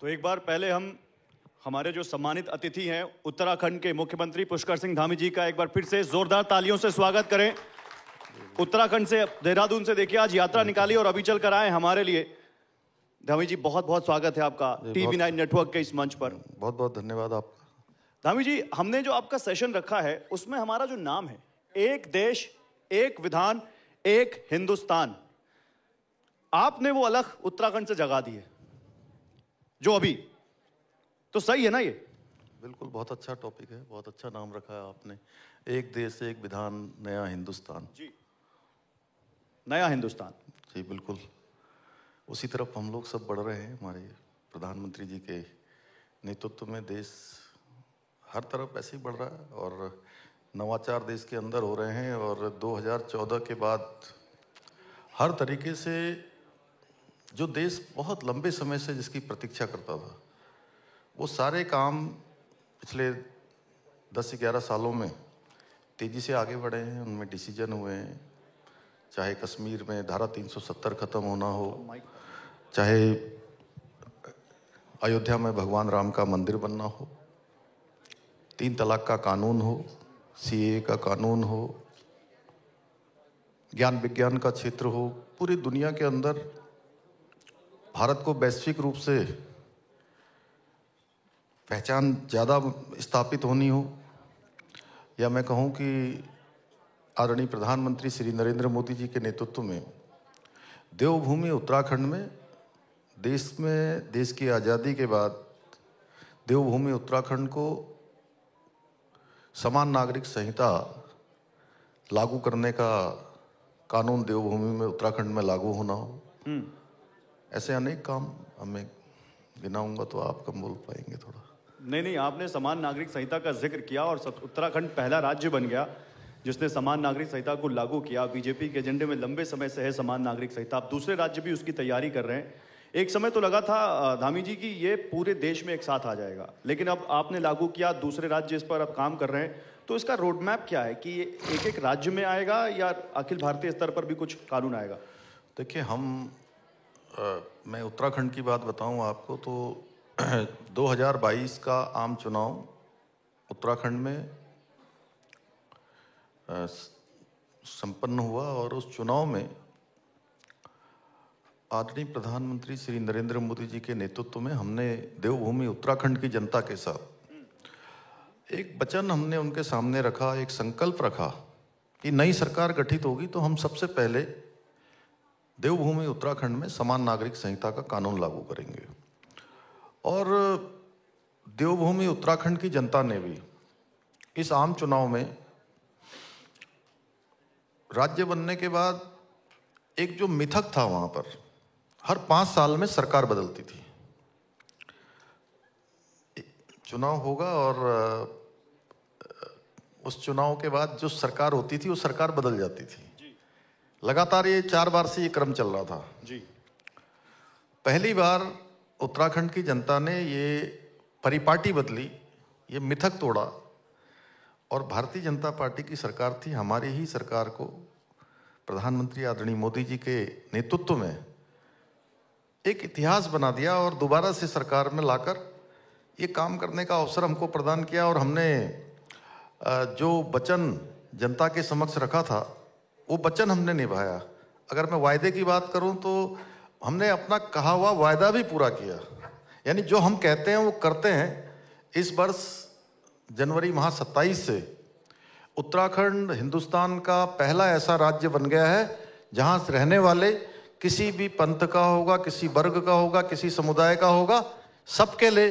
तो एक बार पहले हम हमारे जो सम्मानित अतिथि हैं उत्तराखंड के मुख्यमंत्री पुष्कर सिंह धामी जी का एक बार फिर से जोरदार तालियों से स्वागत करें। उत्तराखंड से, देहरादून से देखिए आज यात्रा निकाली और अभी चल कर आए हमारे लिए। धामी जी बहुत बहुत स्वागत है आपका TV9 नेटवर्क के इस मंच पर। बहुत बहुत धन्यवाद आपका। धामी जी, हमने जो आपका सेशन रखा है उसमें हमारा जो नाम है, एक देश एक विधान एक हिंदुस्तान, आपने वो अलग उत्तराखंड से जगा दी है जो अभी, तो सही है ना ये? बिल्कुल, बहुत अच्छा टॉपिक है, बहुत अच्छा नाम रखा है आपने। एक देश एक विधान नया हिंदुस्तान। जी, नया हिंदुस्तान। जी बिल्कुल, उसी तरफ हम लोग सब बढ़ रहे हैं। हमारे प्रधानमंत्री जी के नेतृत्व में देश हर तरफ ऐसे ही बढ़ रहा है और नवाचार देश के अंदर हो रहे हैं। और 2014 के बाद हर तरीके से जो देश बहुत लंबे समय से जिसकी प्रतीक्षा करता था, वो सारे काम पिछले 10-11 सालों में तेज़ी से आगे बढ़े हैं। उनमें डिसीजन हुए हैं, चाहे कश्मीर में धारा 370 खत्म होना हो, चाहे अयोध्या में भगवान राम का मंदिर बनना हो, 3 तलाक का कानून हो, CAA का कानून हो, ज्ञान विज्ञान का क्षेत्र हो। पूरी दुनिया के अंदर भारत को वैश्विक रूप से पहचान ज़्यादा स्थापित होनी हो, या मैं कहूँ कि आदरणीय प्रधानमंत्री श्री नरेंद्र मोदी जी के नेतृत्व में देवभूमि उत्तराखंड में देश की आज़ादी के बाद देवभूमि उत्तराखंड को समान नागरिक संहिता लागू करने का कानून देवभूमि में उत्तराखंड में लागू होना हो। ऐसे अनेक काम हमें गिनाऊंगा तो आप कम बोल पाएंगे थोड़ा। नहीं, आपने समान नागरिक संहिता का जिक्र किया और उत्तराखंड पहला राज्य बन गया जिसने समान नागरिक संहिता को लागू किया। बीजेपी के एजेंडे में लंबे समय से है समान नागरिक संहिता, अब दूसरे राज्य भी उसकी तैयारी कर रहे हैं। एक समय तो लगा था धामी जी की ये पूरे देश में एक साथ आ जाएगा, लेकिन अब आपने लागू किया, दूसरे राज्य इस पर अब काम कर रहे हैं, तो इसका रोड मैप क्या है कि ये एक एक राज्य में आएगा या अखिल भारतीय स्तर पर भी कुछ कानून आएगा? देखिए, मैं उत्तराखंड की बात बताऊं आपको तो 2022 का आम चुनाव उत्तराखंड में संपन्न हुआ और उस चुनाव में आदरणीय प्रधानमंत्री श्री नरेंद्र मोदी जी के नेतृत्व में हमने देवभूमि उत्तराखंड की जनता के साथ एक वचन हमने उनके सामने रखा, एक संकल्प रखा कि नई सरकार गठित होगी तो हम सबसे पहले देवभूमि उत्तराखंड में समान नागरिक संहिता का कानून लागू करेंगे। और देवभूमि उत्तराखंड की जनता ने भी इस आम चुनाव में राज्य बनने के बाद एक जो मिथक था वहां पर, हर 5 साल में सरकार बदलती थी। चुनाव होगा और उस चुनाव के बाद जो सरकार होती थी वो सरकार बदल जाती थी। लगातार ये 4 बार से ये क्रम चल रहा था जी। पहली बार उत्तराखंड की जनता ने ये परिपाटी बदली, ये मिथक तोड़ा और भारतीय जनता पार्टी की सरकार थी, हमारी ही सरकार को प्रधानमंत्री आदरणीय मोदी जी के नेतृत्व में एक इतिहास बना दिया और दोबारा से सरकार में लाकर ये काम करने का अवसर हमको प्रदान किया। और हमने जो वचन जनता के समक्ष रखा था वो वचन हमने निभाया। अगर मैं वायदे की बात करूं तो हमने अपना कहा हुआ वायदा भी पूरा किया, यानी जो हम कहते हैं वो करते हैं। इस वर्ष जनवरी माह 27 से उत्तराखंड हिंदुस्तान का पहला ऐसा राज्य बन गया है जहां रहने वाले किसी भी पंथ का होगा, किसी वर्ग का होगा, किसी समुदाय का होगा, सबके लिए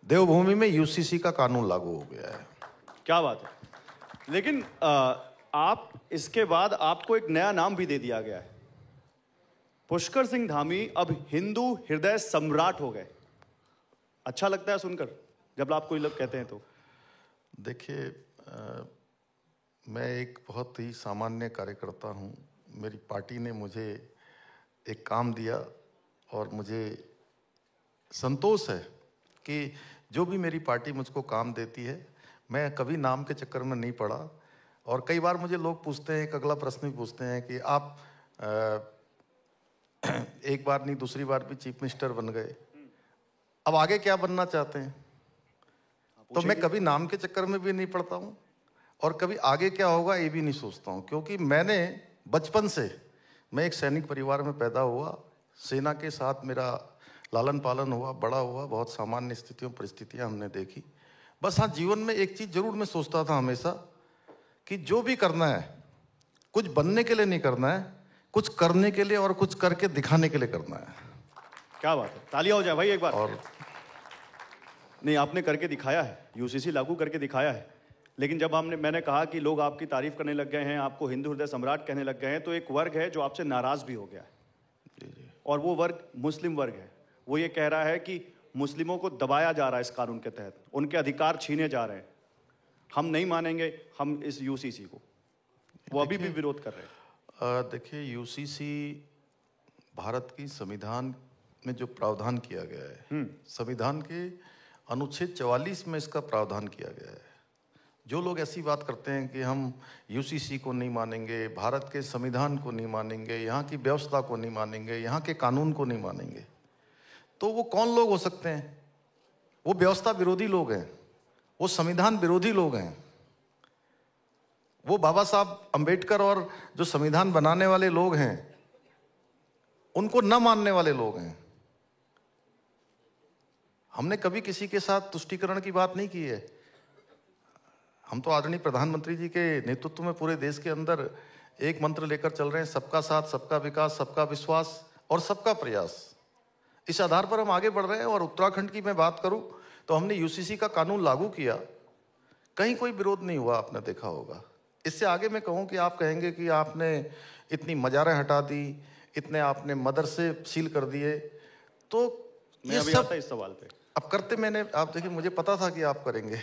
देवभूमि में UCC का कानून लागू हो गया है। क्या बात है। लेकिन आप इसके बाद आपको एक नया नाम भी दे दिया गया है, पुष्कर सिंह धामी अब हिंदू हृदय सम्राट हो गए। अच्छा लगता है सुनकर जब आप कोई लोग कहते हैं तो? देखिए, मैं एक बहुत ही सामान्य कार्यकर्ता हूं। मेरी पार्टी ने मुझे एक काम दिया और मुझे संतोष है कि जो भी मेरी पार्टी मुझको काम देती है, मैं कभी नाम के चक्कर में नहीं पड़ा। और कई बार मुझे लोग पूछते हैं, एक अगला प्रश्न भी पूछते हैं कि आप एक बार नहीं दूसरी बार भी चीफ मिनिस्टर बन गए, अब आगे क्या बनना चाहते हैं? तो मैं कभी नाम के चक्कर में भी नहीं पड़ता हूँ और कभी आगे क्या होगा ये भी नहीं सोचता हूँ, क्योंकि मैंने बचपन से, मैं एक सैनिक परिवार में पैदा हुआ, सेना के साथ मेरा लालन पालन हुआ, बड़ा हुआ, बहुत सामान्य स्थितियों परिस्थितियां हमने देखी। बस हाँ, जीवन में एक चीज जरूर मैं सोचता था हमेशा कि जो भी करना है कुछ बनने के लिए नहीं करना है, कुछ करने के लिए और कुछ करके दिखाने के लिए करना है। क्या बात है, तालियां हो जाए भाई एक बार। और नहीं, आपने करके दिखाया है, यूसीसी लागू करके दिखाया है। लेकिन जब मैंने कहा कि लोग आपकी तारीफ करने लग गए हैं, आपको हिंदू हृदय सम्राट कहने लग गए हैं, तो एक वर्ग है जो आपसे नाराज भी हो गया है। और वो वर्ग मुस्लिम वर्ग है। वो ये कह रहा है कि मुस्लिमों को दबाया जा रहा है इस कानून के तहत, उनके अधिकार छीने जा रहे हैं, हम नहीं मानेंगे हम इस यूसीसी को। वो अभी भी विरोध कर रहे हैं। देखिए, यूसीसी भारत की संविधान में जो प्रावधान किया गया है, संविधान के अनुच्छेद 44 में इसका प्रावधान किया गया है। जो लोग ऐसी बात करते हैं कि हम यूसीसी को नहीं मानेंगे, भारत के संविधान को नहीं मानेंगे, यहाँ की व्यवस्था को नहीं मानेंगे, यहाँ के कानून को नहीं मानेंगे, तो वो कौन लोग हो सकते हैं? वो व्यवस्था विरोधी लोग हैं, वो संविधान विरोधी लोग हैं, वो बाबा साहब अंबेडकर और जो संविधान बनाने वाले लोग हैं उनको न मानने वाले लोग हैं। हमने कभी किसी के साथ तुष्टीकरण की बात नहीं की है। हम तो आदरणीय प्रधानमंत्री जी के नेतृत्व में पूरे देश के अंदर एक मंत्र लेकर चल रहे हैं, सबका साथ, सबका विकास, सबका विश्वास और सबका प्रयास। इस आधार पर हम आगे बढ़ रहे हैं। और उत्तराखंड की मैं बात करूं तो हमने यूसीसी का कानून लागू किया, कहीं कोई विरोध नहीं हुआ, आपने देखा होगा। इससे आगे मैं कहूं कि आप कहेंगे कि आपने इतनी मजारें हटा दी, इतने आपने मदरसे सील कर दिए, तो मैं अभी आता इस सवाल पे। अब करते मैंने, आप देखिए, मुझे पता था कि आप करेंगे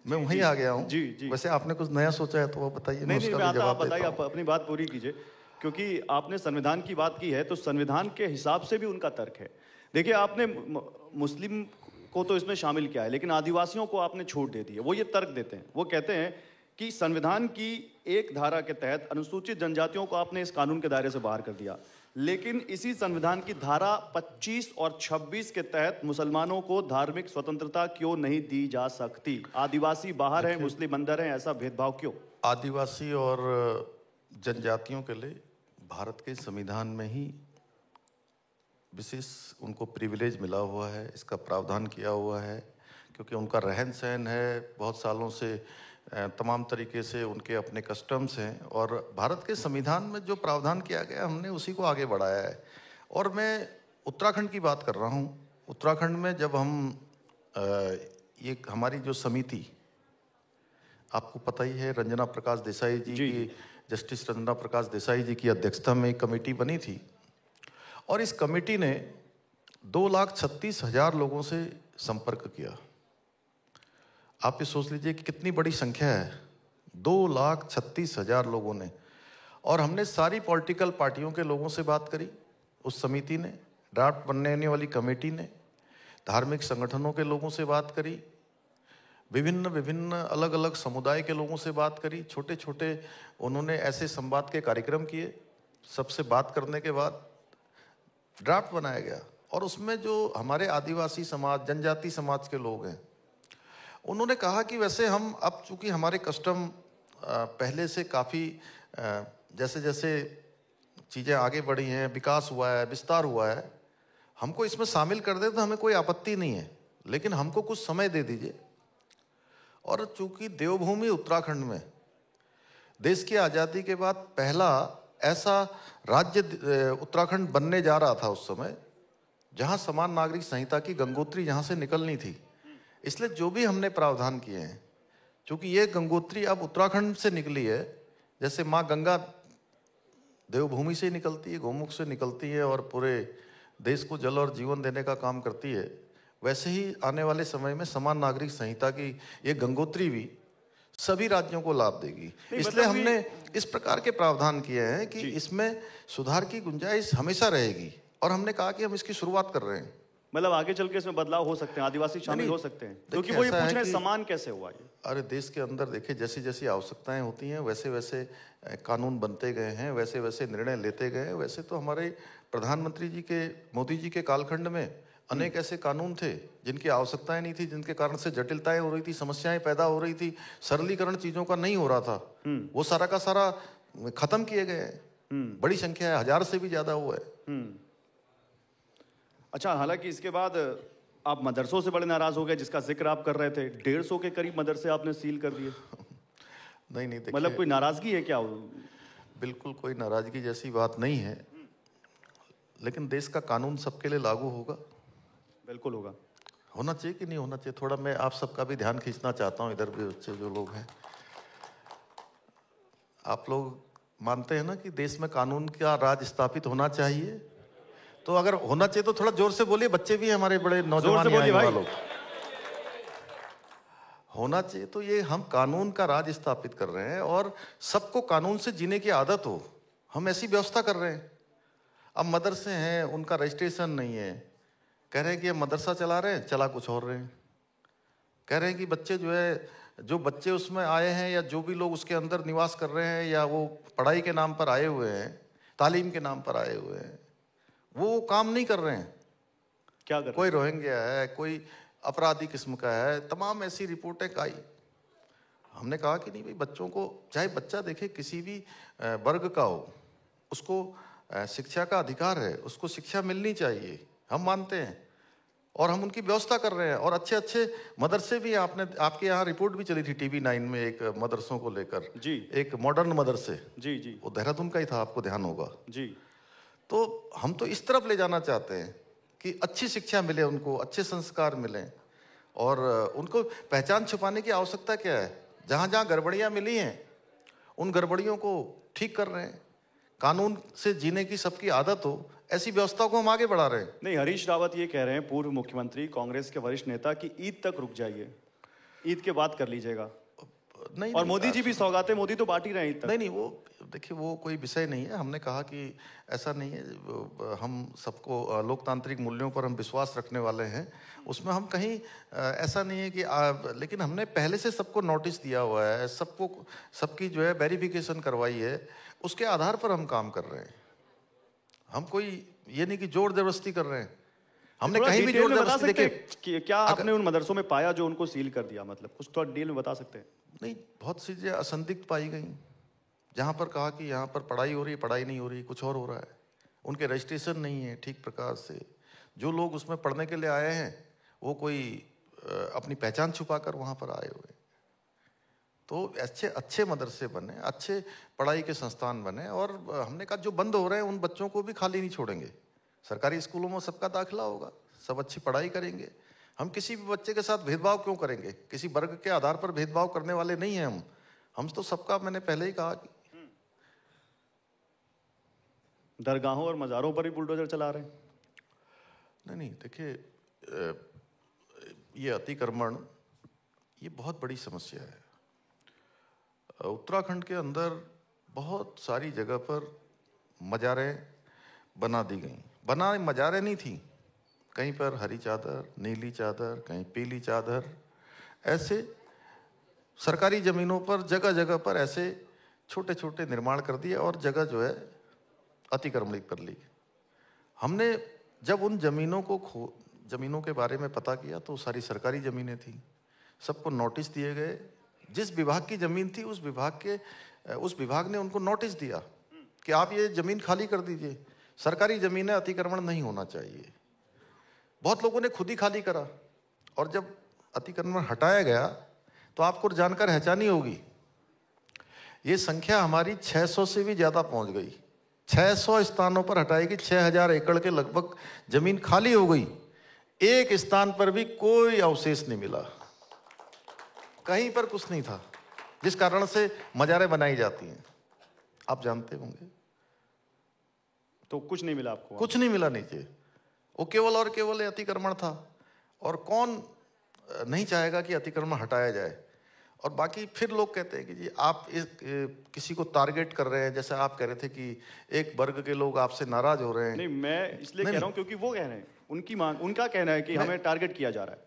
मैं वहीं आ गया हूँ। जी। वैसे आपने कुछ नया सोचा है तो वो बताइए। नहीं, आप बताइए, आप अपनी बात पूरी कीजिए, क्योंकि आपने संविधान की बात की है तो संविधान के हिसाब से भी उनका तर्क है। देखिए, आपने मुस्लिम को तो इसमें शामिल किया है, लेकिन आदिवासियों को आपने छूट दे दी है। वो ये तर्क देते हैं, वो कहते हैं कि संविधान की एक धारा के तहत अनुसूचित जनजातियों को आपने इस कानून के दायरे से बाहर कर दिया, लेकिन इसी संविधान की धारा 25 और 26 के तहत मुसलमानों को धार्मिक स्वतंत्रता क्यों नहीं दी जा सकती? आदिवासी बाहर हैं, मुस्लिम अंदर हैं, ऐसा भेदभाव क्यों? आदिवासी और जनजातियों के लिए भारत के संविधान में ही विशेष उनको प्रिविलेज मिला हुआ है, इसका प्रावधान किया हुआ है, क्योंकि उनका रहन सहन है, बहुत सालों से तमाम तरीके से उनके अपने कस्टम्स हैं, और भारत के संविधान में जो प्रावधान किया गया हमने उसी को आगे बढ़ाया है। और मैं उत्तराखंड की बात कर रहा हूँ। उत्तराखंड में जब हम ये हमारी जो समिति, आपको पता ही है, रंजना प्रकाश देसाई जी की, जस्टिस रंजना प्रकाश देसाई जी की अध्यक्षता में एक कमेटी बनी थी, और इस कमेटी ने 2,36,000 लोगों से संपर्क किया। आप ये सोच लीजिए कि कितनी बड़ी संख्या है, 2,36,000 लोगों ने। और हमने सारी पॉलिटिकल पार्टियों के लोगों से बात करी, उस समिति ने, ड्राफ्ट बनने वाली कमेटी ने, धार्मिक संगठनों के लोगों से बात करी, विभिन्न अलग अलग समुदाय के लोगों से बात करी, छोटे छोटे उन्होंने ऐसे संवाद के कार्यक्रम किए। सबसे बात करने के बाद ड्राफ्ट बनाया गया, और उसमें जो हमारे आदिवासी समाज, जनजाति समाज के लोग हैं, उन्होंने कहा कि वैसे हम अब चूंकि हमारे कस्टम पहले से काफ़ी जैसे जैसे चीज़ें आगे बढ़ी हैं, विकास हुआ है, विस्तार हुआ है, हमको इसमें शामिल कर दे तो हमें कोई आपत्ति नहीं है, लेकिन हमको कुछ समय दे दीजिए। और चूंकि देवभूमि उत्तराखंड में देश की आज़ादी के बाद पहला ऐसा राज्य उत्तराखंड बनने जा रहा था उस समय, जहां समान नागरिक संहिता की गंगोत्री जहां से निकलनी थी, इसलिए जो भी हमने प्रावधान किए हैं, क्योंकि ये गंगोत्री अब उत्तराखंड से निकली है, जैसे माँ गंगा देवभूमि से निकलती है, गोमुख से निकलती है और पूरे देश को जल और जीवन देने का काम करती है, वैसे ही आने वाले समय में समान नागरिक संहिता की ये गंगोत्री भी सभी राज्यों को लाभ देगी। इसलिए हमने इस प्रकार के प्रावधान किए हैं कि इसमें सुधार की गुंजाइश हमेशा रहेगी, और हमने कहा कि हम इसकी शुरुआत कर रहे हैं। मतलब आगे चल के इसमें बदलाव हो सकते हैं, आदिवासी शामिल हो सकते हैं, क्योंकि वो ये पूछ रहे हैं समान कैसे हुआ ये। अरे देश के अंदर देखिए, जैसी जैसी आवश्यकताएं होती हैं वैसे वैसे कानून बनते गए हैं, वैसे वैसे निर्णय लेते गए हैं। वैसे तो हमारे प्रधानमंत्री जी के, मोदी जी के कालखंड में अनेक ऐसे कानून थे जिनकी आवश्यकताएं नहीं थी, जिनके कारण से जटिलताएं हो रही थी, समस्याएं पैदा हो रही थी, सरलीकरण चीजों का नहीं हो रहा था, वो सारा का सारा खत्म किए गए हैं। बड़ी संख्या है, 1000 से भी ज्यादा वो है। अच्छा, हालांकि इसके बाद आप मदरसों से बड़े नाराज हो गए, जिसका जिक्र आप कर रहे थे। 150 के करीब मदरसे आपने सील कर दिए। नहीं, देखिए, मतलब कोई नाराजगी है क्या? बिल्कुल कोई नाराजगी जैसी बात नहीं है, लेकिन देश का कानून सबके लिए लागू होगा। बिल्कुल होगा। होना चाहिए कि नहीं होना चाहिए? थोड़ा मैं आप सबका भी ध्यान खींचना चाहता हूं, इधर भी बच्चे जो लोग हैं। आप लोग मानते हैं ना कि देश में कानून का राज स्थापित होना चाहिए? तो अगर होना चाहिए तो थोड़ा जोर से बोलिए, बच्चे भी हैं हमारे, बड़े नौजवान युवा लोग। होना चाहिए तो ये हम कानून का राज स्थापित कर रहे हैं और सबको कानून से जीने की आदत हो, हम ऐसी व्यवस्था कर रहे हैं। अब मदरसे हैं, उनका रजिस्ट्रेशन नहीं है, कह रहे हैं कि मदरसा चला रहे हैं, चला कुछ और रहे हैं। कह रहे हैं कि बच्चे जो है, जो बच्चे उसमें आए हैं या जो भी लोग उसके अंदर निवास कर रहे हैं, या वो पढ़ाई के नाम पर आए हुए हैं, तालीम के नाम पर आए हुए हैं, वो काम नहीं कर रहे हैं। क्या कर रहे हैं? कोई रोहिंग्या है, कोई अपराधी किस्म का है, तमाम ऐसी रिपोर्टें आई। हमने कहा कि नहीं भाई, बच्चों को, चाहे बच्चा देखे किसी भी वर्ग का हो, उसको शिक्षा का अधिकार है, उसको शिक्षा मिलनी चाहिए, हम मानते हैं और हम उनकी व्यवस्था कर रहे हैं। और अच्छे अच्छे मदरसे भी, आपके यहाँ रिपोर्ट भी चली थी TV9 में एक मदरसों को लेकर जी, एक मॉडर्न मदरसे, जी जी, वो देहरादून का ही था, आपको ध्यान होगा जी। तो हम तो इस तरफ ले जाना चाहते हैं कि अच्छी शिक्षा मिले उनको, अच्छे संस्कार मिले, और उनको पहचान छुपाने की आवश्यकता क्या है? जहां जहां गड़बड़ियां मिली हैं उन गड़बड़ियों को ठीक कर रहे हैं। कानून से जीने की सबकी आदत हो, ऐसी व्यवस्था को हम आगे बढ़ा रहे हैं। नहीं, हरीश रावत ये कह रहे हैं, पूर्व मुख्यमंत्री, कांग्रेस के वरिष्ठ नेता, कि ईद तक रुक जाइए, ईद के बाद कर लीजिएगा। नहीं, और मोदी जी भी सौगातें मोदी तो बांट ही रहे हैं ईद तक। नहीं, वो देखिए, वो कोई विषय नहीं है। हमने कहा कि ऐसा नहीं है, हम सबको लोकतांत्रिक मूल्यों पर हम विश्वास रखने वाले हैं, उसमें हम कहीं ऐसा नहीं है कि लेकिन हमने पहले से सबको नोटिस दिया हुआ है, सबको, सबकी जो है वेरिफिकेशन करवाई है, उसके आधार पर हम काम कर रहे हैं। हम कोई ये नहीं कि जोर जबरदस्ती कर रहे हैं, हमने कहीं भी जोर जबरदस्ती। देखिए, क्या आपने उन मदरसों में पाया जो उनको सील कर दिया? मतलब कुछ तो डिटेल में बता सकते हैं? नहीं, बहुत सी चीजें असंदिग्ध पाई गई, जहां पर कहा कि यहाँ पर पढ़ाई हो रही है, पढ़ाई नहीं हो रही, कुछ और हो रहा है, उनके रजिस्ट्रेशन नहीं है ठीक प्रकार से। जो लोग उसमें पढ़ने के लिए आए हैं वो कोई अपनी पहचान छुपाकर वहां पर आए हुए। तो अच्छे अच्छे मदरसे बने, अच्छे पढ़ाई के संस्थान बने, और हमने कहा जो बंद हो रहे हैं उन बच्चों को भी खाली नहीं छोड़ेंगे। सरकारी स्कूलों में सबका दाखिला होगा, सब अच्छी पढ़ाई करेंगे। हम किसी भी बच्चे के साथ भेदभाव क्यों करेंगे? किसी वर्ग के आधार पर भेदभाव करने वाले नहीं हैं हम तो सबका, मैंने पहले ही कहा कि दरगाहों और मज़ारों पर ही बुलडोजर चला रहे हैं। नहीं, देखिए, ये अतिक्रमण, ये बहुत बड़ी समस्या है। उत्तराखंड के अंदर बहुत सारी जगह पर मज़ारें बना दी गई। मज़ारें नहीं थी, कहीं पर हरी चादर, नीली चादर, कहीं पीली चादर, ऐसे सरकारी ज़मीनों पर जगह जगह पर ऐसे छोटे छोटे निर्माण कर दिए और जगह जो है अतिक्रमणित कर ली। हमने जब उन ज़मीनों के बारे में पता किया तो सारी सरकारी ज़मीनें थी, सबको नोटिस दिए गए। जिस विभाग की ज़मीन थी उस विभाग ने उनको नोटिस दिया कि आप ये ज़मीन खाली कर दीजिए, सरकारी ज़मीनें, अतिक्रमण नहीं होना चाहिए। बहुत लोगों ने खुद ही खाली करा, और जब अतिक्रमण हटाया गया तो आपको जानकर हैरानी होगी, ये संख्या हमारी 600 से भी ज़्यादा पहुंच गई। 600 स्थानों पर हटाई गई, 6000 एकड़ के लगभग जमीन खाली हो गई। एक स्थान पर भी कोई अवशेष नहीं मिला, कहीं पर कुछ नहीं था, जिस कारण से मज़ारें बनाई जाती हैं, आप जानते होंगे। तो कुछ नहीं मिला आपको? कुछ नहीं मिला नीचे, वो केवल और केवल अतिक्रमण था। और कौन नहीं चाहेगा कि अतिक्रमण हटाया जाए? और बाकी फिर लोग कहते हैं कि जी आप किसी को टारगेट कर रहे हैं, जैसे आप कह रहे थे कि एक वर्ग के लोग आपसे नाराज हो रहे हैं। नहीं, मैं इसलिए कह रहा हूं क्योंकि वो कह रहे हैं, उनकी मांग, उनका कहना है कि हमें टारगेट किया जा रहा है।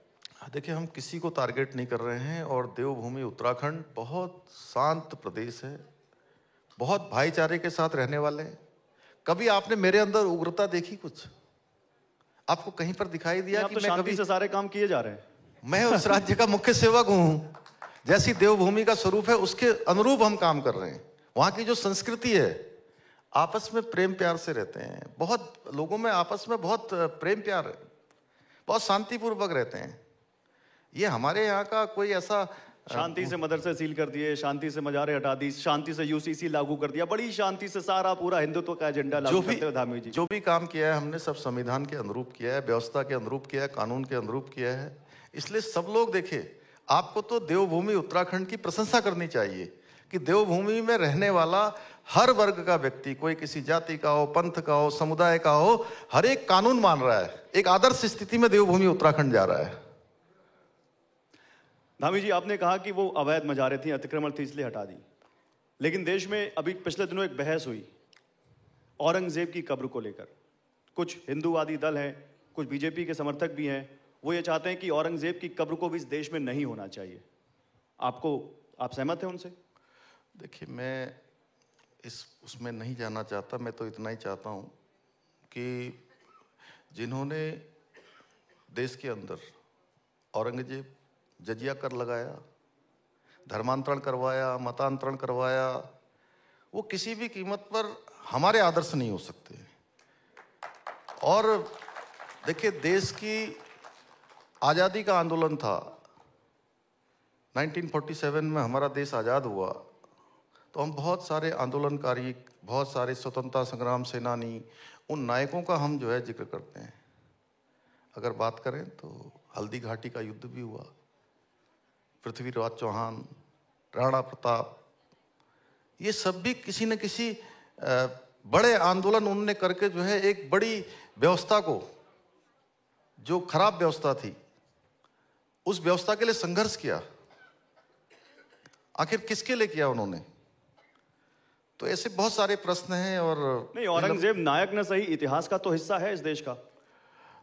देखिए, हम किसी को टारगेट नहीं कर रहे हैं, और देवभूमि उत्तराखंड बहुत शांत प्रदेश है, बहुत भाईचारे के साथ रहने वाले हैं। कभी आपने मेरे अंदर उग्रता देखी कुछ? आपको कहीं पर दिखाई दिया आप कि तो मैं शांति कभी, से सारे काम किए जा रहे हैं। मैं उस राज्य का मुख्य सेवक हूं, जैसी देवभूमि का स्वरूप है उसके अनुरूप हम काम कर रहे हैं। वहां की जो संस्कृति है, आपस में प्रेम प्यार से रहते हैं, बहुत लोगों में आपस में बहुत प्रेम प्यार है, बहुत शांतिपूर्वक रहते हैं। ये हमारे यहाँ का कोई ऐसा शांति से मदरसे सील कर दिए, शांति से मजारे हटा दी, शांति से यूसीसी लागू कर दिया, बड़ी शांति से सारा पूरा हिंदुत्व का एजेंडा लागू करते हो धामी जी। जो भी काम किया है हमने सब संविधान के अनुरूप किया है, व्यवस्था के अनुरूप किया है, कानून के अनुरूप किया है। इसलिए सब लोग देखे, आपको तो देवभूमि उत्तराखंड की प्रशंसा करनी चाहिए कि देवभूमि में रहने वाला हर वर्ग का व्यक्ति, कोई किसी जाति का हो, पंथ का हो, समुदाय का हो, हर एक कानून मान रहा है। एक आदर्श स्थिति में देवभूमि उत्तराखंड जा रहा है। धामी जी, आपने कहा कि वो अवैध मजारे थी, अतिक्रमण थी, इसलिए हटा दी। लेकिन देश में अभी पिछले दिनों एक बहस हुई औरंगजेब की कब्र को लेकर। कुछ हिंदूवादी दल हैं, कुछ बीजेपी के समर्थक भी हैं, वो ये चाहते हैं कि औरंगजेब की कब्र को भी इस देश में नहीं होना चाहिए। आप सहमत हैं उनसे? देखिए, मैं उसमें नहीं जाना चाहता। मैं तो इतना ही चाहता हूं कि जिन्होंने देश के अंदर औरंगजेब जजिया कर लगाया, धर्मांतरण करवाया, मतांतरण करवाया, वो किसी भी कीमत पर हमारे आदर्श नहीं हो सकते। और देखिए, देश की आज़ादी का आंदोलन था, 1947 में हमारा देश आज़ाद हुआ, तो हम बहुत सारे आंदोलनकारी, बहुत सारे स्वतंत्रता संग्राम सेनानी, उन नायकों का हम जो है जिक्र करते हैं। अगर बात करें तो हल्दी घाटी का युद्ध भी हुआ, पृथ्वीराज चौहान, राणा प्रताप, ये सब भी किसी न किसी बड़े आंदोलन उन्होंने करके जो है एक बड़ी व्यवस्था को, जो खराब व्यवस्था थी, उस व्यवस्था के लिए संघर्ष किया। आखिर किसके लिए किया उन्होंने? तो ऐसे बहुत सारे प्रश्न हैं। और नहीं, औरंगजेब नायक न सही, इतिहास का तो हिस्सा है इस देश का।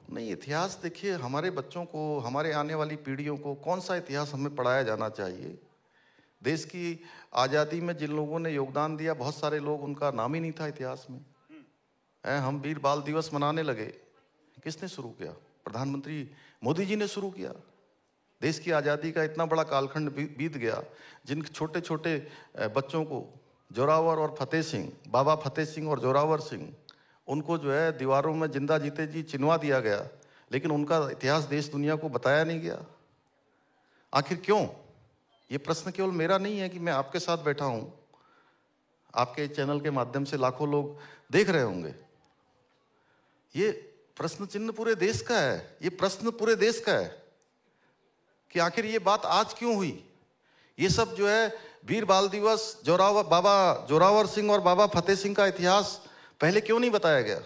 नहीं, इतिहास देखिए, हमारे बच्चों को, हमारे आने वाली पीढ़ियों को कौन सा इतिहास हमें पढ़ाया जाना चाहिए? देश की आज़ादी में जिन लोगों ने योगदान दिया, बहुत सारे लोग, उनका नाम ही नहीं था इतिहास में। हम वीर बाल दिवस मनाने लगे, किसने शुरू किया? प्रधानमंत्री मोदी जी ने शुरू किया। देश की आज़ादी का इतना बड़ा कालखंड बीत गया, जिन छोटे छोटे बच्चों को, जोरावर और फतेह सिंह, बाबा फतेह सिंह और जोरावर सिंह, उनको जो है दीवारों में जिंदा जीते जी चिनवा दिया गया, लेकिन उनका इतिहास देश दुनिया को बताया नहीं गया। आखिर क्यों? ये प्रश्न केवल मेरा नहीं है कि मैं आपके साथ बैठा हूं, आपके चैनल के माध्यम से लाखों लोग देख रहे होंगे। ये प्रश्न चिन्ह पूरे देश का है, ये प्रश्न पूरे देश का है कि आखिर ये बात आज क्यों हुई। ये सब जो है वीर बाल दिवस, बाबा जोरावर सिंह और बाबा फतेह सिंह का इतिहास पहले क्यों नहीं बताया गया?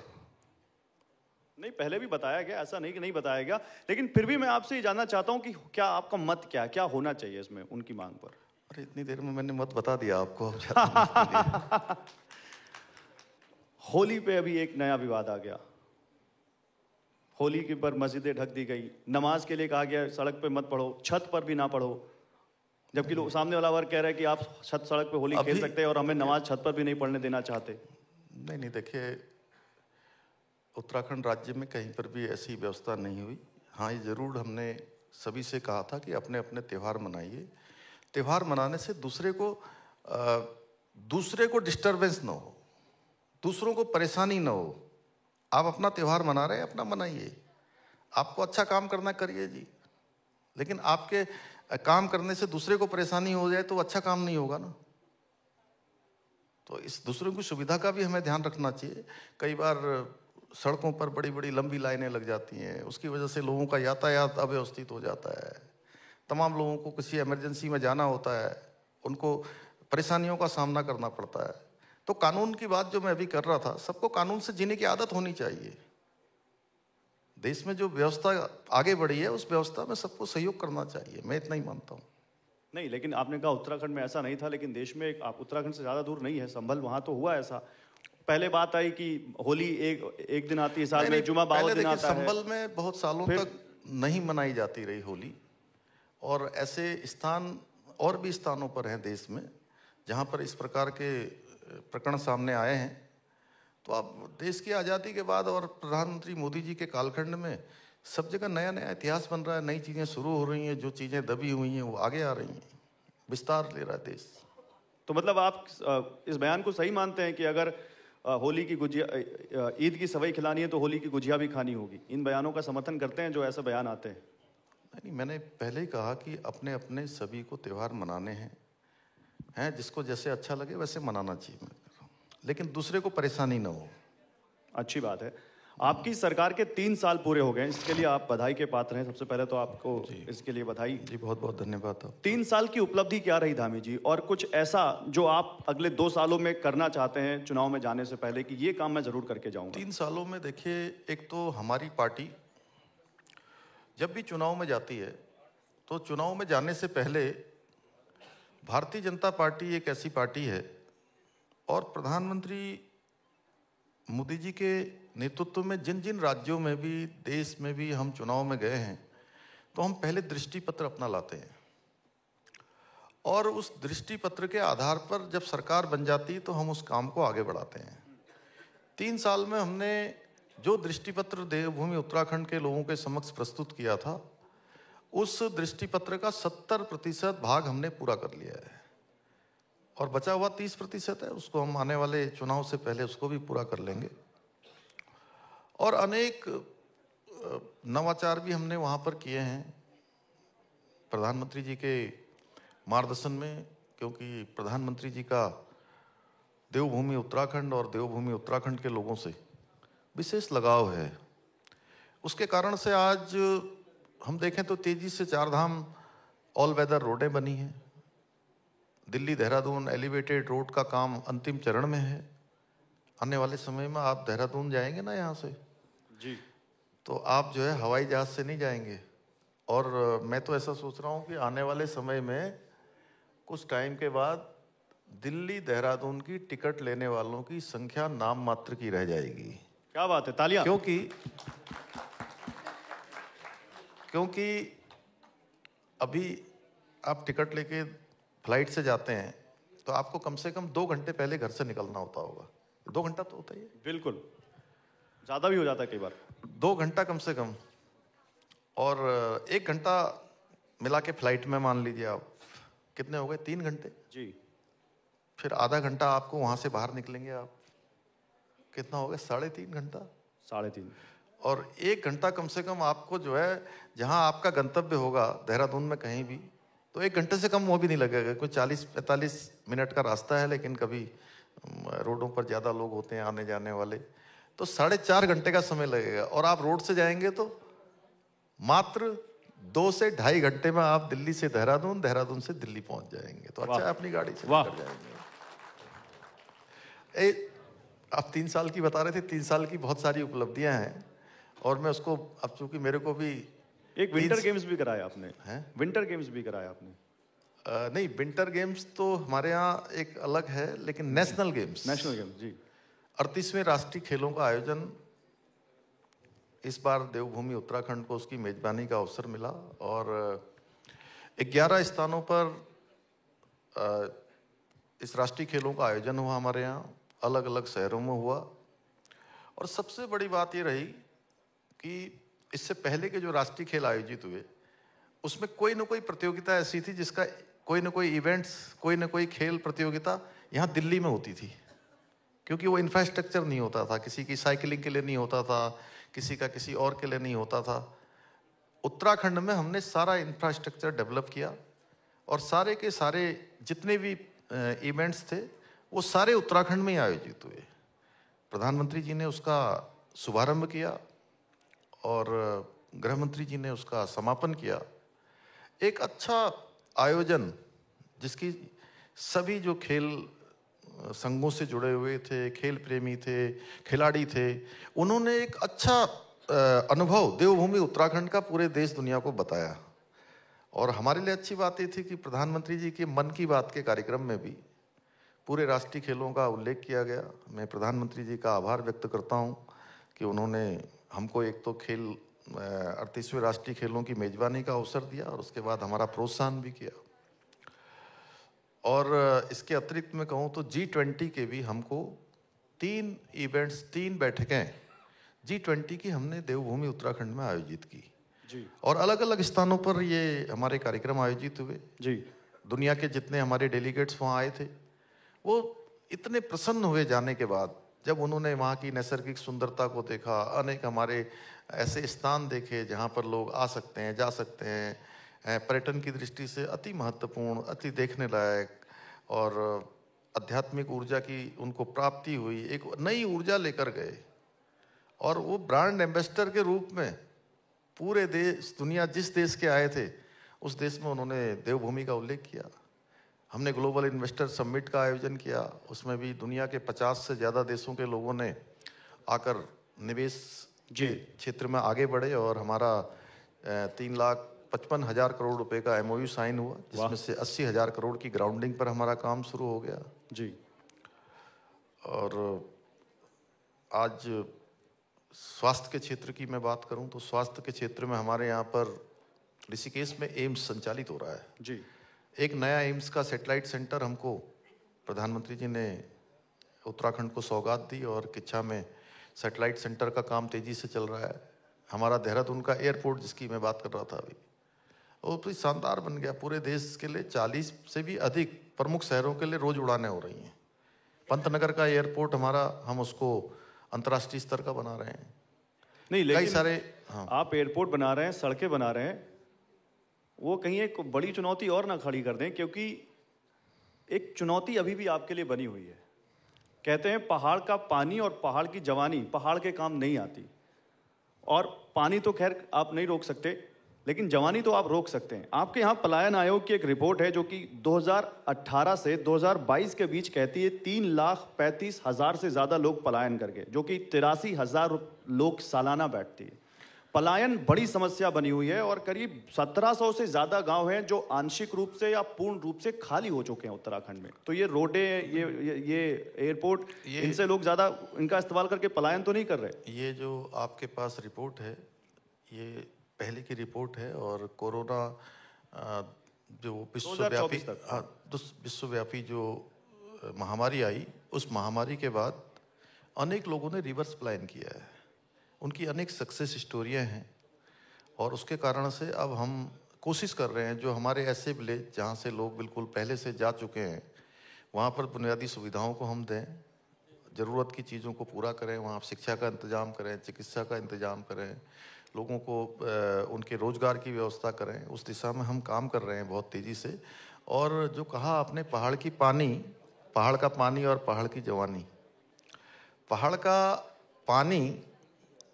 नहीं, पहले भी बताया गया, ऐसा नहीं कि नहीं बताया गया, लेकिन फिर भी मैं आपसे ये जानना चाहता हूं कि क्या आपका मत क्या होना चाहिए इसमें उनकी मांग पर? अरे, इतनी देर में मैंने मत बता दिया आपको। होली पे अभी एक नया विवाद आ गया। होली के पर मस्जिदें ढक दी गई, नमाज के लिए कहा गया सड़क पे मत पढ़ो, छत पर भी ना पढ़ो, जबकि लोग, सामने वाला वर्ग कह रहा है कि आप सड़क पे होली खेल सकते हैं और हमें नमाज छत पर भी नहीं पढ़ने देना चाहते। नहीं, देखिए, उत्तराखंड राज्य में कहीं पर भी ऐसी व्यवस्था नहीं हुई। हाँ, ये जरूर हमने सभी से कहा था कि अपने अपने त्यौहार मनाइए। त्यौहार मनाने से दूसरे को डिस्टरबेंस ना हो, दूसरों को परेशानी ना हो। आप अपना त्यौहार मना रहे हैं, अपना मनाइए। आपको अच्छा काम करना करिए जी, लेकिन आपके काम करने से दूसरे को परेशानी हो जाए तो अच्छा काम नहीं होगा ना। तो इस दूसरों की सुविधा का भी हमें ध्यान रखना चाहिए। कई बार सड़कों पर बड़ी बड़ी लंबी लाइनें लग जाती हैं, उसकी वजह से लोगों का यातायात अव्यवस्थित हो जाता है। तमाम लोगों को किसी इमरजेंसी में जाना होता है, उनको परेशानियों का सामना करना पड़ता है। तो कानून की बात जो मैं अभी कर रहा था, सबको कानून से जीने की आदत होनी चाहिए। देश में जो व्यवस्था आगे बढ़ी है, उस व्यवस्था में सबको सहयोग करना चाहिए, मैं इतना ही मानता हूँ। नहीं, लेकिन आपने कहा उत्तराखंड में ऐसा नहीं था, लेकिन देश में आप उत्तराखंड से ज्यादा दूर नहीं है, संभल, वहां तो हुआ ऐसा। पहले बात आई कि होली एक दिन आती है साल में, जुमा 12 दिन आता है। संभल में बहुत सालों तक नहीं मनाई जाती रही होली, और ऐसे स्थान और भी स्थानों पर हैं देश में जहां पर इस प्रकार के प्रकरण सामने आए हैं। तो अब देश की आज़ादी के बाद और प्रधानमंत्री मोदी जी के कालखंड में सब जगह नया नया इतिहास बन रहा है, नई चीज़ें शुरू हो रही हैं, जो चीज़ें दबी हुई हैं वो आगे आ रही हैं, विस्तार ले रहा है देश। तो मतलब आप इस बयान को सही मानते हैं कि अगर होली की गुजिया ईद की सवई खिलानी है तो होली की गुजिया भी खानी होगी? इन बयानों का समर्थन करते हैं जो ऐसे बयान आते हैं? नहीं, मैंने पहले ही कहा कि अपने अपने सभी को त्यौहार मनाने हैं जिसको जैसे अच्छा लगे वैसे मनाना चाहिए, मैं कह रहा हूँ, लेकिन दूसरे को परेशानी ना हो। अच्छी बात है। आपकी सरकार के 3 साल पूरे हो गए हैं, इसके लिए आप बधाई के पात्र हैं। सबसे पहले तो आपको इसके लिए बधाई। जी, बहुत बहुत धन्यवाद। आप 3 साल की उपलब्धि क्या रही धामी जी, और कुछ ऐसा जो आप अगले 2 सालों में करना चाहते हैं चुनाव में जाने से पहले कि ये काम मैं जरूर करके जाऊंगा? 3 सालों में देखिए, एक तो हमारी पार्टी जब भी चुनाव में जाती है तो चुनाव में जाने से पहले भारतीय जनता पार्टी एक ऐसी पार्टी है, और प्रधानमंत्री मोदी जी के नेतृत्व में जिन जिन राज्यों में भी देश में भी हम चुनाव में गए हैं तो हम पहले दृष्टि पत्र अपना लाते हैं, और उस दृष्टि पत्र के आधार पर जब सरकार बन जाती है तो हम उस काम को आगे बढ़ाते हैं। 3 साल में हमने जो दृष्टि पत्र देवभूमि उत्तराखंड के लोगों के समक्ष प्रस्तुत किया था, उस दृष्टि पत्र का 70% भाग हमने पूरा कर लिया है, और बचा हुआ 30% है, उसको हम आने वाले चुनाव से पहले उसको भी पूरा कर लेंगे। और अनेक नवाचार भी हमने वहाँ पर किए हैं प्रधानमंत्री जी के मार्गदर्शन में, क्योंकि प्रधानमंत्री जी का देवभूमि उत्तराखंड और देवभूमि उत्तराखंड के लोगों से विशेष लगाव है। उसके कारण से आज हम देखें तो तेजी से 4 धाम ऑल वेदर रोडें बनी हैं। दिल्ली देहरादून एलिवेटेड रोड का काम अंतिम चरण में है। आने वाले समय में आप देहरादून जाएंगे ना यहाँ से जी, तो आप जो है हवाई जहाज से नहीं जाएंगे, और मैं तो ऐसा सोच रहा हूँ कि आने वाले समय में कुछ टाइम के बाद दिल्ली देहरादून की टिकट लेने वालों की संख्या नाम मात्र की रह जाएगी। क्या बात है, तालियां। क्योंकि अभी आप टिकट लेके फ्लाइट से जाते हैं तो आपको कम से कम 2 घंटे पहले घर से निकलना होता होगा। 2 घंटा तो होता ही है, बिल्कुल, ज्यादा भी हो जाता है कई बार। 2 घंटा कम से कम, और 1 घंटा मिला के फ्लाइट में मान लीजिए आप, कितने हो गए? 3 घंटे। जी, फिर आधा घंटा आपको वहां से बाहर निकलेंगे आप, कितना हो गया? 3.5 घंटा। 3.5। और 1 घंटा कम से कम आपको जो है, जहां आपका गंतव्य होगा देहरादून में कहीं भी, तो 1 घंटे से कम वो भी नहीं लगेगा। कोई 40-45 मिनट का रास्ता है, लेकिन कभी रोडों पर ज़्यादा लोग होते हैं आने जाने वाले, तो 4.5 घंटे का समय लगेगा। और आप रोड से जाएंगे तो मात्र 2 से 2.5 घंटे में आप दिल्ली से देहरादून, देहरादून से दिल्ली पहुंच जाएंगे। तो अच्छा है, अपनी गाड़ी से निकल जाएंगे। आप 3 साल की बता रहे थे, 3 साल की बहुत सारी उपलब्धियां हैं, और मैं उसको, अब चूंकि मेरे को भी एक विंटर गेम्स भी कराया आपने? हैं? विंटर गेम्स भी कराया आपने? नहीं, विंटर गेम्स तो हमारे यहाँ एक अलग है, लेकिन नेशनल गेम्स जी 38वें राष्ट्रीय खेलों का आयोजन इस बार देवभूमि उत्तराखंड को उसकी मेजबानी का अवसर मिला, और 11 स्थानों पर इस राष्ट्रीय खेलों का आयोजन हुआ हमारे यहाँ, अलग अलग शहरों में हुआ। और सबसे बड़ी बात ये रही कि इससे पहले के जो राष्ट्रीय खेल आयोजित हुए उसमें कोई ना कोई प्रतियोगिता ऐसी थी जिसका कोई ना कोई इवेंट्स, कोई ना कोई खेल प्रतियोगिता यहाँ दिल्ली में होती थी, क्योंकि वो इंफ्रास्ट्रक्चर नहीं होता था, किसी की साइकिलिंग के लिए नहीं होता था, किसी का किसी और के लिए नहीं होता था। उत्तराखंड में हमने सारा इंफ्रास्ट्रक्चर डेवलप किया, और सारे के सारे जितने भी इवेंट्स थे वो सारे उत्तराखंड में ही आयोजित हुए। प्रधानमंत्री जी ने उसका शुभारंभ किया और गृह मंत्री जी ने उसका समापन किया। एक अच्छा आयोजन जिसकी सभी जो खेल संघों से जुड़े हुए थे, खेल प्रेमी थे, खिलाड़ी थे, उन्होंने एक अच्छा अनुभव देवभूमि उत्तराखंड का पूरे देश दुनिया को बताया। और हमारे लिए अच्छी बात ये थी कि प्रधानमंत्री जी के मन की बात के कार्यक्रम में भी पूरे राष्ट्रीय खेलों का उल्लेख किया गया। मैं प्रधानमंत्री जी का आभार व्यक्त करता हूं कि उन्होंने हमको एक तो खेल 38वें राष्ट्रीय खेलों की मेजबानी का अवसर दिया, और उसके बाद हमारा प्रोत्साहन भी किया। और इसके अतिरिक्त मैं कहूँ तो G20 के भी हमको 3 इवेंट्स, 3 बैठकें G20 की हमने देवभूमि उत्तराखंड में आयोजित की जी और अलग अलग स्थानों पर ये हमारे कार्यक्रम आयोजित हुए। जी दुनिया के जितने हमारे डेलीगेट्स वहाँ आए थे, वो इतने प्रसन्न हुए जाने के बाद, जब उन्होंने वहाँ की नैसर्गिक सुंदरता को देखा, अनेक हमारे ऐसे स्थान देखे जहाँ पर लोग आ सकते हैं, जा सकते हैं, पर्यटन की दृष्टि से अति महत्वपूर्ण, अति देखने लायक, और आध्यात्मिक ऊर्जा की उनको प्राप्ति हुई, एक नई ऊर्जा लेकर गए। और वो ब्रांड एम्बेसडर के रूप में पूरे देश, दुनिया जिस देश के आए थे उस देश में उन्होंने देवभूमि का उल्लेख किया। हमने ग्लोबल इन्वेस्टर समिट का आयोजन किया, उसमें भी दुनिया के 50 से ज़्यादा देशों के लोगों ने आकर निवेश के क्षेत्र में आगे बढ़े और हमारा 3,55,000 करोड़ रुपए का MOU साइन हुआ, जिसमें से 80,000 करोड़ की ग्राउंडिंग पर हमारा काम शुरू हो गया। जी। और आज स्वास्थ्य के क्षेत्र की मैं बात करूं तो स्वास्थ्य के क्षेत्र में हमारे यहाँ पर ऋषिकेश में एम्स संचालित हो रहा है जी। एक नया एम्स का सैटेलाइट सेंटर हमको प्रधानमंत्री जी ने उत्तराखंड को सौगात दी और किच्छा में सैटेलाइट सेंटर का काम तेजी से चल रहा है। हमारा देहरादून का एयरपोर्ट जिसकी मैं बात कर रहा था अभी, वो भी शानदार बन गया। पूरे देश के लिए 40 से भी अधिक प्रमुख शहरों के लिए रोज उड़ानें हो रही हैं। पंतनगर का एयरपोर्ट हमारा, हम उसको अंतर्राष्ट्रीय स्तर का बना रहे हैं। नहीं, कई लेकिन सारे आप एयरपोर्ट बना रहे हैं, सड़कें बना रहे हैं, वो कहीं एक बड़ी चुनौती और ना खड़ी कर दें, क्योंकि एक चुनौती अभी भी आपके लिए बनी हुई है। कहते हैं पहाड़ का पानी और पहाड़ की जवानी पहाड़ के काम नहीं आती। और पानी तो खैर आप नहीं रोक सकते, लेकिन जवानी तो आप रोक सकते हैं। आपके यहाँ पलायन आयोग की एक रिपोर्ट है जो कि 2018 से 2022 के बीच कहती है 3,35,000 से ज़्यादा लोग पलायन कर गए, जो कि 83,000 लोग सालाना बैठती है। पलायन बड़ी समस्या बनी हुई है और करीब 1700 से ज़्यादा गांव हैं जो आंशिक रूप से या पूर्ण रूप से खाली हो चुके हैं उत्तराखंड में। तो ये रोडें, ये एयरपोर्ट, इनसे लोग ज़्यादा इनका इस्तेमाल करके पलायन तो नहीं कर रहे। ये जो आपके पास रिपोर्ट है, ये पहले की रिपोर्ट है और कोरोना जो विश्वव्यापी जो महामारी आई, उस महामारी के बाद अनेक लोगों ने रिवर्स प्लान किया है। उनकी अनेक सक्सेस स्टोरियां हैं और उसके कारण से अब हम कोशिश कर रहे हैं जो हमारे ऐसे विलेज जहाँ से लोग बिल्कुल पहले से जा चुके हैं, वहाँ पर बुनियादी सुविधाओं को हम दें, ज़रूरत की चीज़ों को पूरा करें, वहाँ शिक्षा का इंतज़ाम करें, चिकित्सा का इंतज़ाम करें, लोगों को उनके रोज़गार की व्यवस्था करें। उस दिशा में हम काम कर रहे हैं बहुत तेज़ी से। और जो कहा आपने पहाड़ का पानी और पहाड़ की जवानी, पहाड़ का पानी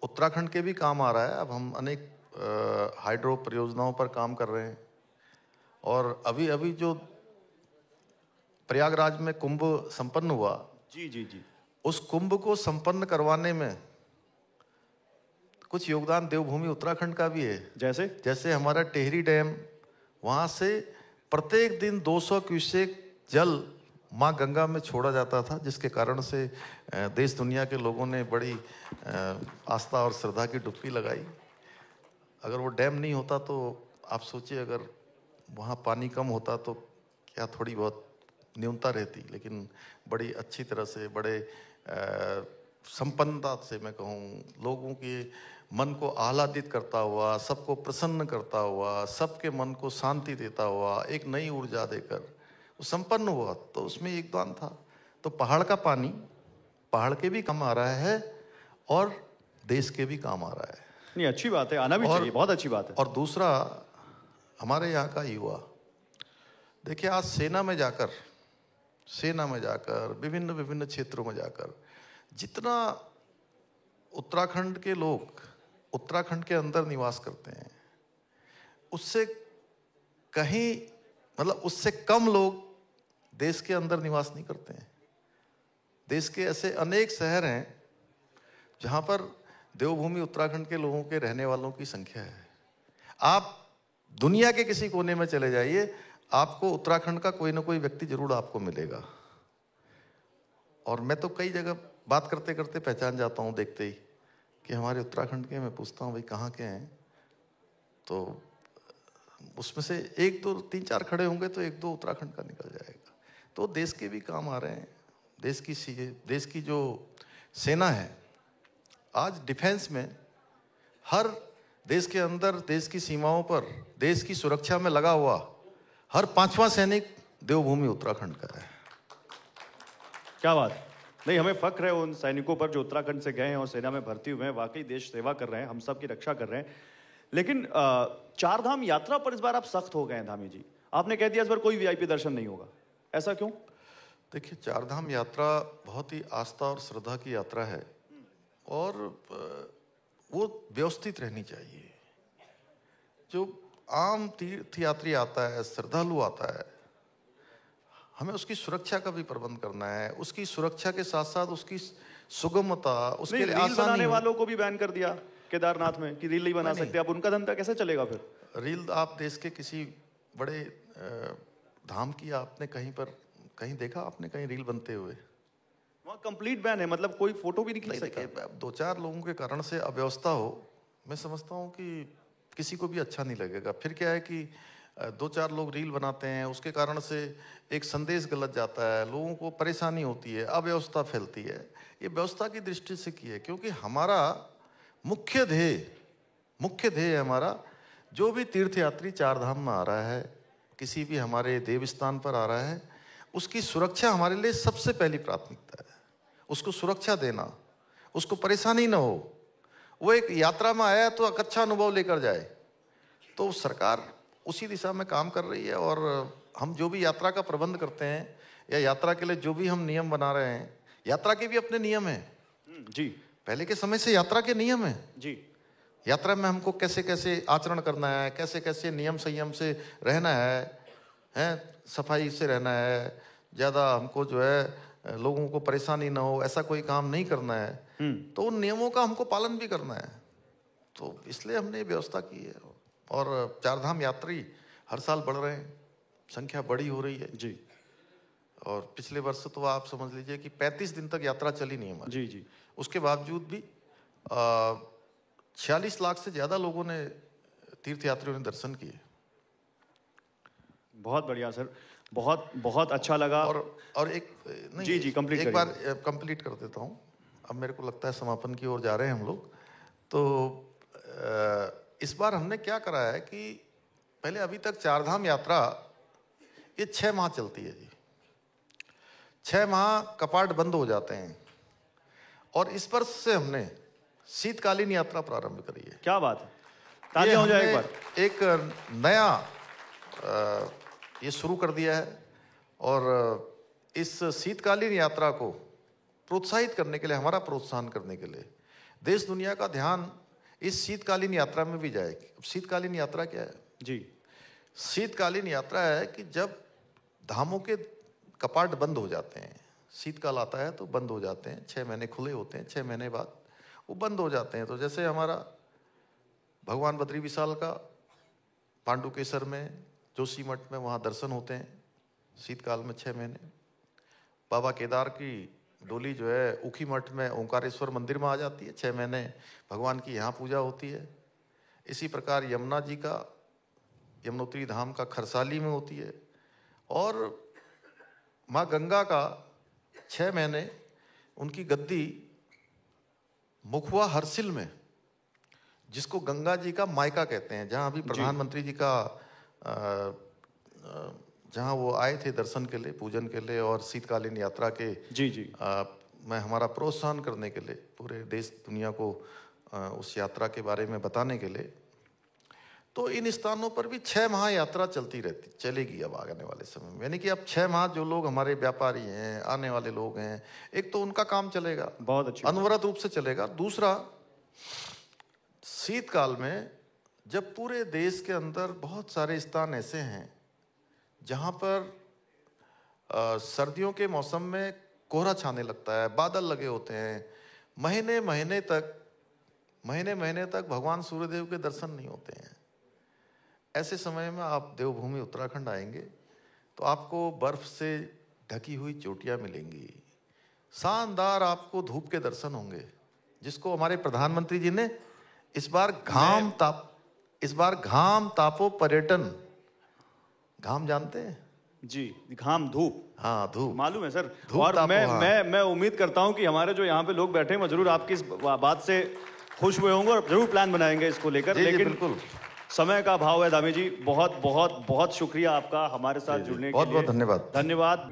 उत्तराखंड के भी काम आ रहा है। अब हम अनेक हाइड्रो परियोजनाओं पर काम कर रहे हैं और अभी अभी जो प्रयागराज में कुंभ संपन्न हुआ, जी, उस कुंभ को संपन्न करवाने में कुछ योगदान देवभूमि उत्तराखंड का भी है। जैसे हमारा टेहरी डैम, वहां से प्रत्येक दिन 200 क्यूसेक जल माँ गंगा में छोड़ा जाता था, जिसके कारण से देश दुनिया के लोगों ने बड़ी आस्था और श्रद्धा की डुबकी लगाई। अगर वो डैम नहीं होता तो आप सोचिए, अगर वहाँ पानी कम होता तो क्या थोड़ी बहुत न्यूनता रहती, लेकिन बड़ी अच्छी तरह से, बड़े संपन्नता से मैं कहूँ, लोगों के मन को आह्लादित करता हुआ, सबको प्रसन्न करता हुआ, सबके मन को शांति देता हुआ, एक नई ऊर्जा देकर वो संपन्न हुआ। तो उसमें योगदान था। तो पहाड़ का पानी पहाड़ के भी काम आ रहा है और देश के भी काम आ रहा है। नहीं, अच्छी बात है, आना भी चाहिए, बहुत अच्छी बात है। और दूसरा, हमारे यहाँ का युवा, देखिए आज सेना में जाकर विभिन्न विभिन्न क्षेत्रों में जाकर जितना उत्तराखंड के लोग उत्तराखंड के अंदर निवास करते हैं, उससे कहीं, मतलब उससे कम लोग देश के अंदर निवास नहीं करते हैं। देश के ऐसे अनेक शहर हैं जहां पर देवभूमि उत्तराखंड के लोगों के रहने वालों की संख्या है। आप दुनिया के किसी कोने में चले जाइए, आपको उत्तराखंड का कोई ना कोई व्यक्ति जरूर आपको मिलेगा। और मैं तो कई जगह बात करते करते पहचान जाता हूँ, देखते ही कि हमारे उत्तराखंड के। मैं पूछता हूँ भाई कहाँ के हैं, तो उसमें से 1 2 3 4 खड़े होंगे तो 1 2 उत्तराखंड का निकल जाएगा। तो देश के भी काम आ रहे हैं, देश की जो सेना है, आज डिफेंस में हर देश के अंदर, देश की सीमाओं पर, देश की सुरक्षा में लगा हुआ हर 5वां सैनिक देवभूमि उत्तराखंड का है। क्या बात। नहीं, हमें फक्र है उन सैनिकों पर जो उत्तराखंड से गए हैं और सेना में भर्ती हुए हैं, वाकई देश सेवा कर रहे हैं, हम सब की रक्षा कर रहे हैं। लेकिन चार धाम यात्रा पर इस बार आप सख्त हो गए हैं धामी जी। आपने कह दिया इस बार कोई वीआईपी दर्शन नहीं होगा, ऐसा क्यों? देखिए, चार धाम यात्रा बहुत ही आस्था और श्रद्धा की यात्रा है और वो व्यवस्थित रहनी चाहिए। जो आम तीर्थ यात्री आता है, श्रद्धालु आता है, हमें उसकी सुरक्षा का भी प्रबंध करना है। उसकी सुरक्षा के साथ साथ उसकी सुगमता, उसके लिए रील बनाने वालों को भी बैन कर दिया केदारनाथ में कि रील नहीं बना सकते। अब उनका धंधा कैसे चलेगा फिर? रील आप देश के किसी बड़े धाम की आपने कहीं देखा आपने कहीं रील बनते हुए? वहाँ कंप्लीट बैन है, मतलब कोई फोटो भी नहीं खींच सकता। 2-4 लोगों के कारण से अव्यवस्था हो, मैं समझता हूँ कि किसी को भी अच्छा नहीं लगेगा। फिर क्या है कि 2-4 लोग रील बनाते हैं, उसके कारण से एक संदेश गलत जाता है, लोगों को परेशानी होती है, अव्यवस्था फैलती है। ये व्यवस्था की दृष्टि से की है, क्योंकि हमारा मुख्य ध्येय हमारा, जो भी तीर्थयात्री चार धाम में आ रहा है, किसी भी हमारे देव स्थान पर आ रहा है, उसकी सुरक्षा हमारे लिए सबसे पहली प्राथमिकता है। उसको सुरक्षा देना, उसको परेशानी ना हो, वो एक यात्रा में आया तो एक अच्छा अनुभव लेकर जाए। तो सरकार उसी दिशा में काम कर रही है और हम जो भी यात्रा का प्रबंध करते हैं या यात्रा के लिए जो भी हम नियम बना रहे हैं, यात्रा के भी अपने नियम हैं जी। पहले के समय से यात्रा के नियम हैं जी। यात्रा में हमको कैसे कैसे आचरण करना है, कैसे कैसे नियम संयम से रहना है, सफाई से रहना है, ज़्यादा हमको जो है लोगों को परेशानी ना हो, ऐसा कोई काम नहीं करना है। तो उन नियमों का हमको पालन भी करना है। तो इसलिए हमने व्यवस्था की है और चारधाम यात्री हर साल बढ़ रहे हैं, संख्या बड़ी हो रही है जी। और पिछले वर्ष तो आप समझ लीजिए कि 35 दिन तक यात्रा चली नहीं हमारी। जी जी। उसके बावजूद भी 46 लाख से ज़्यादा लोगों ने, तीर्थयात्रियों ने दर्शन किए। बहुत बढ़िया सर, बहुत बहुत अच्छा लगा। और एक नहीं, जी जी, कंप्लीट एक बार कंप्लीट कर देता हूँ। अब मेरे को लगता है समापन की ओर जा रहे हैं हम लोग। तो इस बार हमने क्या करा है कि पहले अभी तक चारधाम यात्रा ये 6 माह चलती है जी। 6 माह कपाट बंद हो जाते हैं और इस वर्ष से हमने शीतकालीन यात्रा प्रारंभ करी है। क्या बात है, तालियां हो जाए एक बार। एक नया ये शुरू कर दिया है और इस शीतकालीन यात्रा को प्रोत्साहित करने के लिए, हमारा प्रोत्साहन करने के लिए देश दुनिया का ध्यान इस शीतकालीन यात्रा में भी जाएगी। अब शीतकालीन यात्रा क्या है जी? शीतकालीन यात्रा है कि जब धामों के कपाट बंद हो जाते हैं, शीतकाल आता है तो बंद हो जाते हैं, 6 महीने खुले होते हैं, 6 महीने बाद वो बंद हो जाते हैं। तो जैसे हमारा भगवान बद्री विशाल का पांडुकेश्वर में, जोशी मठ में, वहाँ दर्शन होते हैं शीतकाल में 6 महीने। बाबा केदार की डोली जो है ऊखी मठ में ओंकारेश्वर मंदिर में आ जाती है, 6 महीने भगवान की यहाँ पूजा होती है। इसी प्रकार यमुना जी का, यमुनोत्री धाम का खरसाली में होती है और माँ गंगा का 6 महीने उनकी गद्दी मुखवा हरसिल में, जिसको गंगा जी का मायका कहते हैं, जहाँ अभी प्रधानमंत्री जी का जहाँ वो आए थे दर्शन के लिए, पूजन के लिए और शीतकालीन यात्रा के जी जी मैं हमारा प्रोत्साहन करने के लिए, पूरे देश दुनिया को उस यात्रा के बारे में बताने के लिए। तो इन स्थानों पर भी 6 माह यात्रा चलेगी अब आने वाले समय में। यानी कि अब 6 माह जो लोग हमारे व्यापारी हैं, आने वाले लोग हैं, एक तो उनका काम चलेगा, बहुत अच्छी, अनवरत रूप से चलेगा। दूसरा, शीतकाल में जब पूरे देश के अंदर बहुत सारे स्थान ऐसे हैं जहाँ पर सर्दियों के मौसम में कोहरा छाने लगता है, बादल लगे होते हैं, महीने महीने तक भगवान सूर्यदेव के दर्शन नहीं होते हैं। ऐसे समय में आप देवभूमि उत्तराखंड आएंगे तो आपको बर्फ से ढकी हुई चोटियां मिलेंगी, शानदार आपको धूप के दर्शन होंगे, जिसको हमारे प्रधानमंत्री जी ने इस बार घाम तापो पर्यटन, घाम जानते हैं, जी, घाम धूप, हाँ धूप, मालूम है सर। धूप और ताप, मैं उम्मीद करता हूं कि हमारे जो यहाँ पे लोग बैठे हैं वो जरूर आपकी इस बात से खुश हुए होंगे और जरूर प्लान बनाएंगे इसको लेकर। जी, जी, लेकिन बिल्कुल। समय का अभाव है दामी जी, बहुत बहुत बहुत शुक्रिया आपका हमारे साथ जुड़ने के लिए। बहुत बहुत धन्यवाद। धन्यवाद।